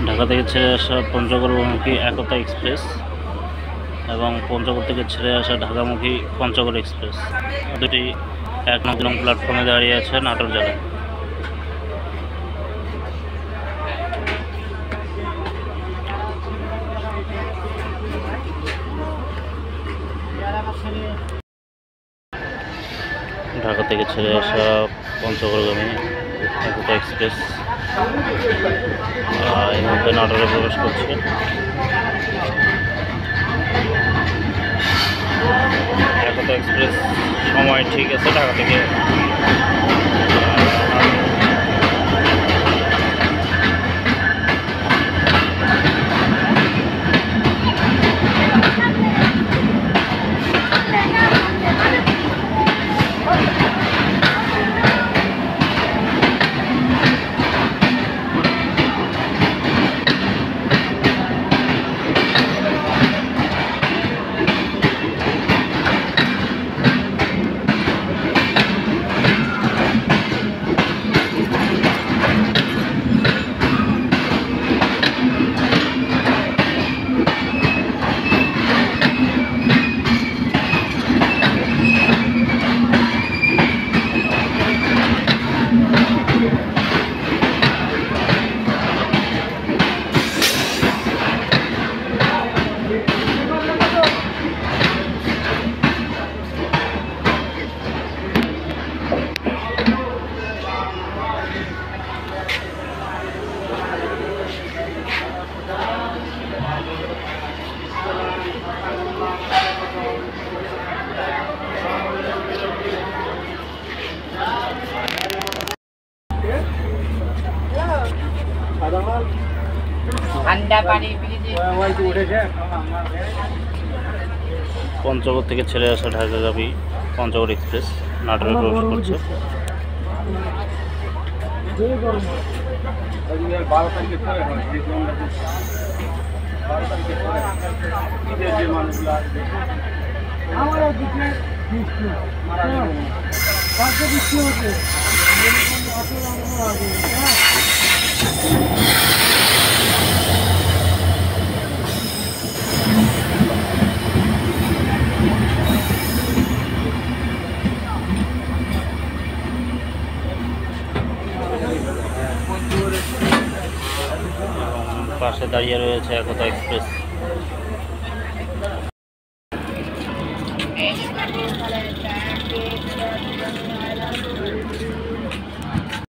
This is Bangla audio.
ঢাকা থেকে ছেড়ে আসা পঞ্চগড়মুখী একতা এক্সপ্রেস এবং পঞ্চগড় থেকে ছেড়ে আসা ঢাকামুখী পঞ্চগড় এক্সপ্রেস দুটি ১ নং প্ল্যাটফর্মে দাঁড়িয়ে আছে নাটোর জেলায়। ঢাকা থেকে ছেড়ে আসা পঞ্চগড়গামী একতা এক্সপ্রেস এই মুহূর্তে নাটোরে প্রবেশ করছে। একতা এক্সপ্রেস সময় ঠিক আছে ঢাকা থেকে পঞ্চগড় থেকে ছেড়ে আসা ঢাকাগামী পঞ্চগড় এক্সপ্রেস নাটোরে প্রবেশ করছে। পাশে দাঁড়িয়ে রয়েছে একতা এক্সপ্রেস।